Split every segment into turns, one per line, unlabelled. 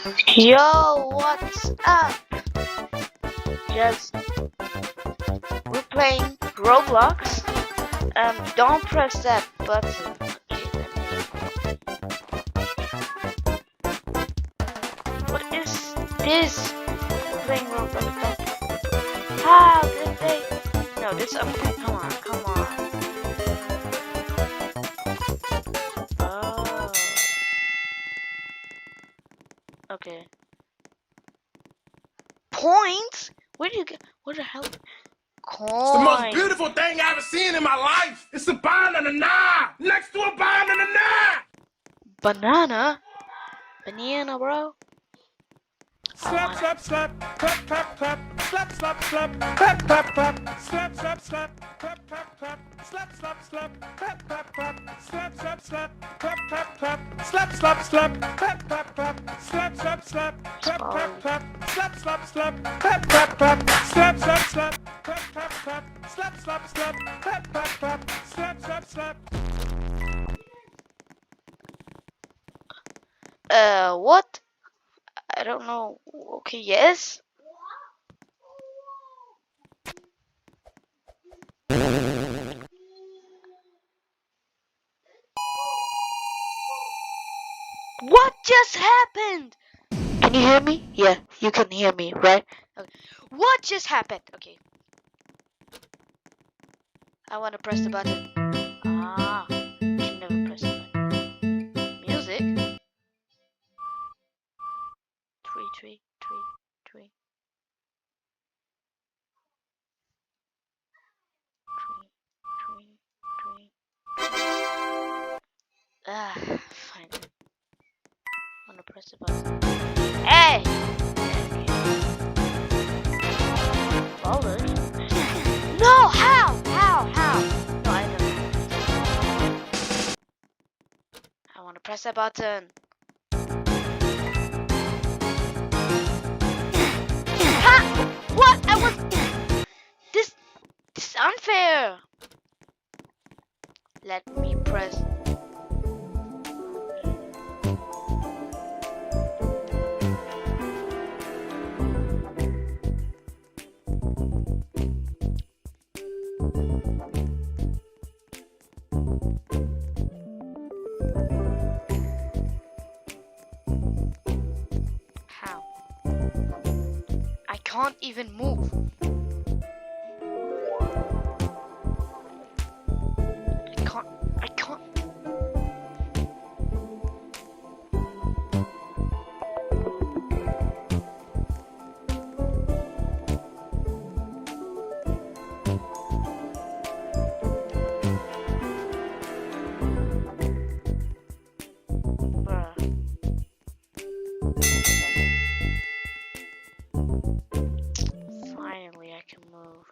Yo, what's up? Just we're playing Roblox. Don't press that button. What is this? Playing Roblox. How did they? No, this update. Come on, come on. Oh. Okay. Points? Where do you get? What the hell? Coins.
It's the most beautiful thing I've ever seen in my life. It's a banana next to a banana.
Banana? Banana, bro?
Slap, slap, slap, clap, clap, clap, slap, slap, slap, clap, clap, clap, slap, slap, slap, clap, clap, clap, slap, slap, slap, clap, clap, clap, slap, slap, slap, clap, clap, clap, slap, slap, slap, clap, clap, clap, slap, slap, slap, clap, clap, clap, slap, slap, slap, clap, clap, clap, slap, slap, slap, clap, clap, clap, slap, slap, slap, clap, clap, clap, slap, slap, slap.
What? I don't know. Okay, yes. What just happened? Can you hear me? Yeah, you can hear me, right? Okay. What just happened? Okay. I want to press the button. Ah, can never press the button. Music. Three, three, three, three, three, three, three. Ah, fine. I want to press the button. Hey! Forward. No! How? How? No, I don't know. I want to press the button. Ha! What? I was. This is unfair. Let me press. How? I can't even move. I can't. Bruh. Finally, I can move.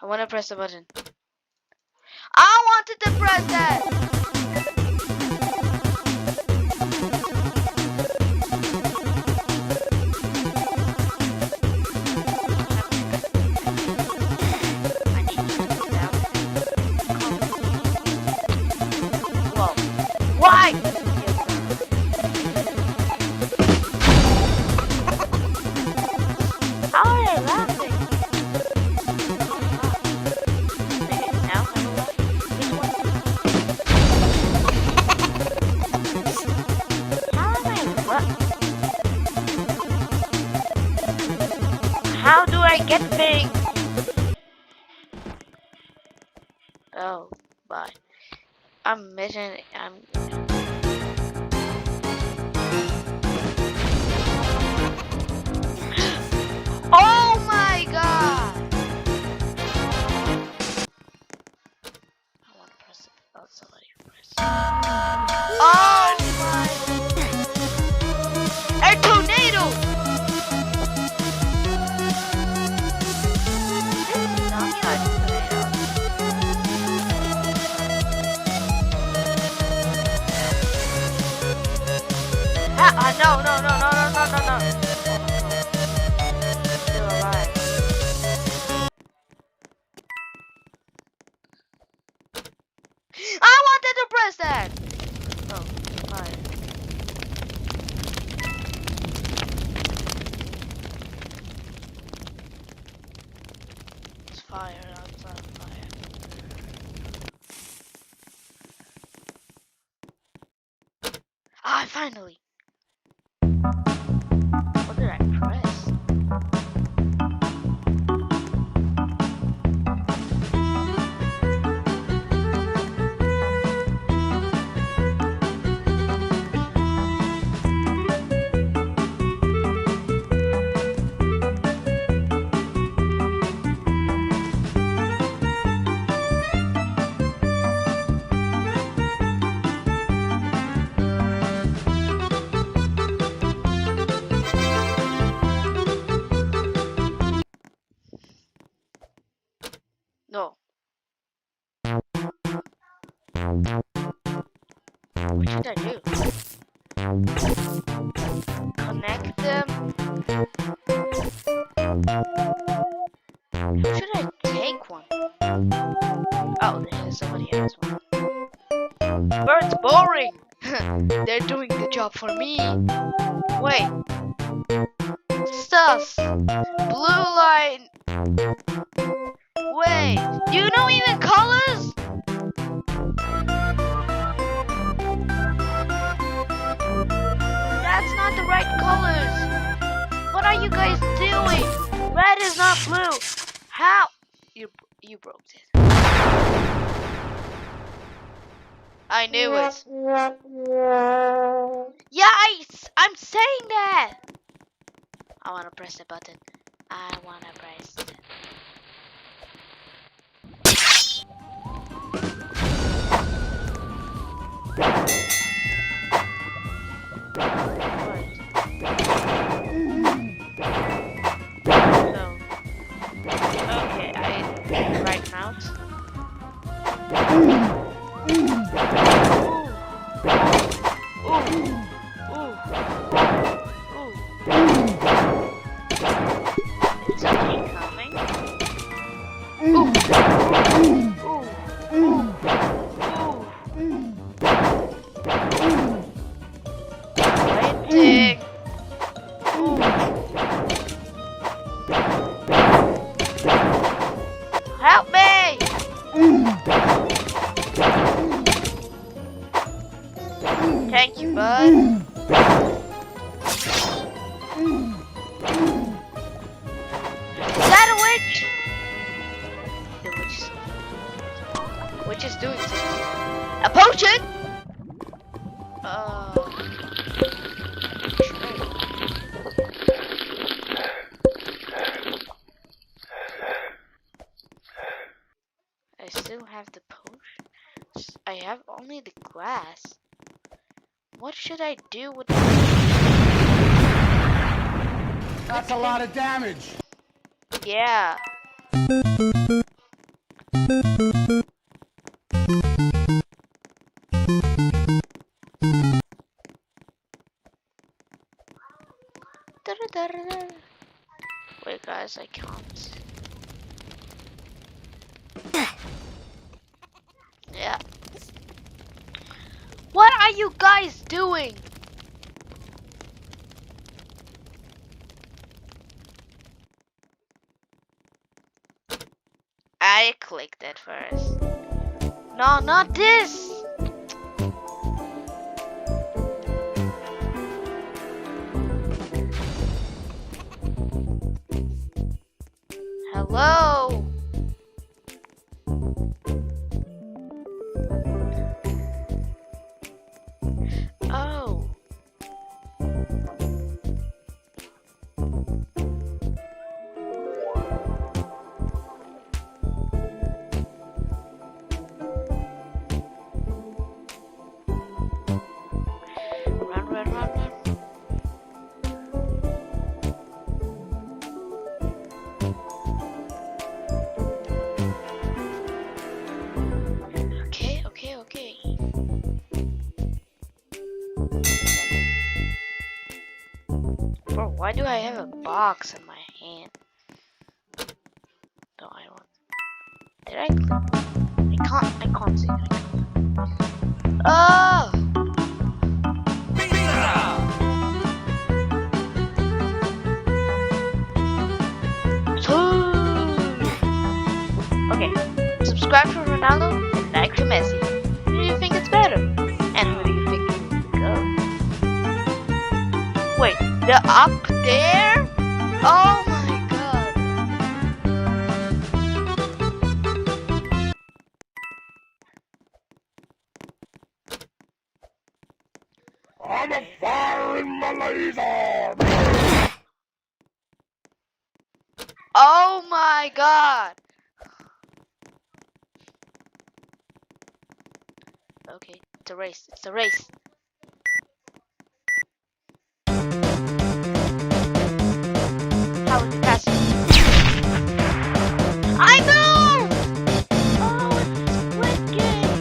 I want to press the button. I wanted to press that. I need you to go down. Whoa. Why? How are they laughing? Okay, now how do I laugh? Which one? How am I what? How do I get things? Oh, bye. I'm missing. Oh my god! I want to press it. Oh, somebody press. Oh my! A tornado! This is not a tornado. No, no, no, no, no, no, no, no. Still alive. I wanted to press that! Oh, fine. fire. That's on fire. Ah, finally! What did I press? No. What should I do? Connect them? Should I take one? Oh, there's somebody else one. But it's boring! They're doing the job for me. Wait. Sus! Blue line! Wait, do you know even colors? That's not the right colors. What are you guys doing? Red is not blue. How? You broke it. I knew it. Yeah, I'm saying that. I wanna press the button. I wanna press it. Okay, I right mouse. Is something coming? Waiting. Help me! Thank you, bud. Is that a witch? The witch is doing something. A potion? I still have the potion. I have only the glass. What should I do with the...
That's a lot of damage.
Yeah. Wait, guys, I can't. Yeah. What are you guys doing? I clicked it first. No, not this. Hello. Oh. Run, run, run, run. Okay, okay, okay. Bro, why do I have a box in my hand? No, I don't. Did I click? I can't see it. Oh! too messy. Who do you think it's better? And who do you think needs to go? Wait, they're up there? Oh my god.
I'm a firing my laser!
Oh my god. Okay, it's a race. It's a race. How is it passing? I moved! Oh, it's Squid Game.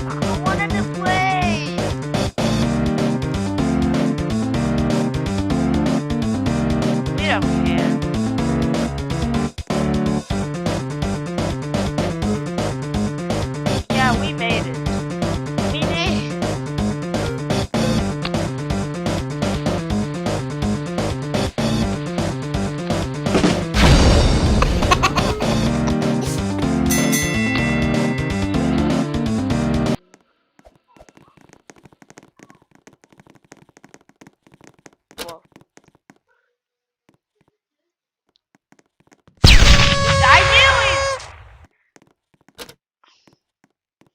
I wanted to play. We don't care. Yeah, we made it. We did. Whoa. I knew it!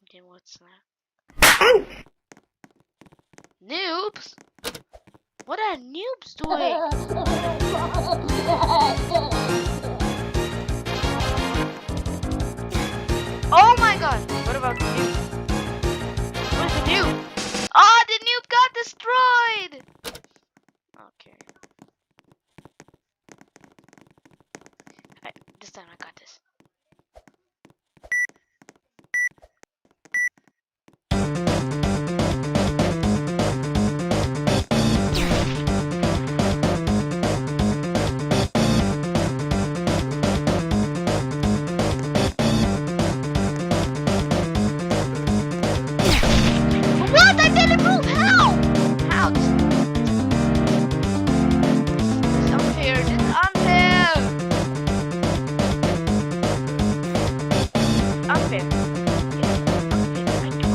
Okay, what's that? Noobs? What are noobs doing? Oh my god! What about the noob? Where's the noob? Oh, the noob got destroyed! Okay. This time I got this. What? I didn't move! How? How? This is unfair. This is unfair. Unfair. Yes, unfair. I know.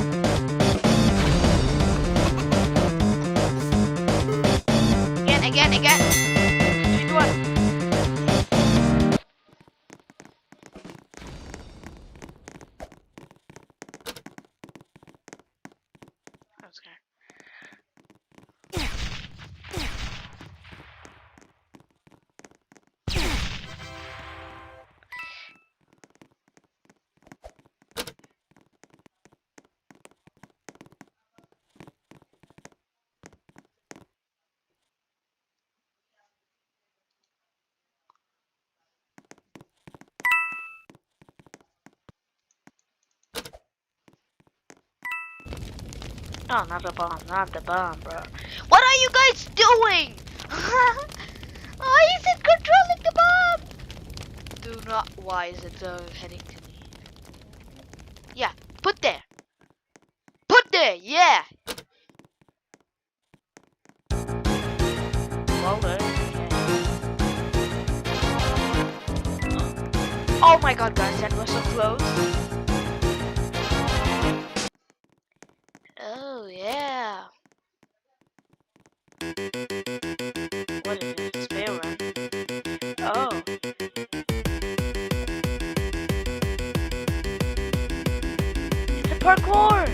Again. 3, 2, 1. I'm scared. Oh, not the bomb, bro. What are you guys doing? Oh, is it controlling the bomb? Do not. Why is it heading to me? Yeah, put there. Put there, yeah. Well done. Okay. Oh my god, guys, that was so close. Oh yeah. What is it? Spare run. Oh. It's a parkour.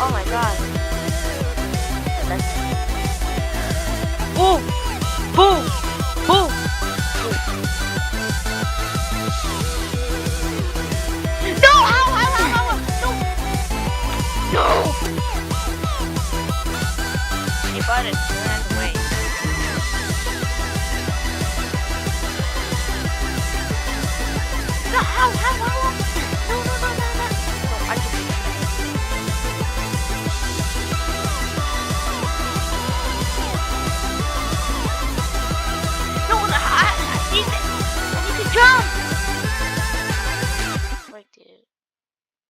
Oh my god. Boom! Boom! Boom! No! How? No! He bought it. Ran away. No! How?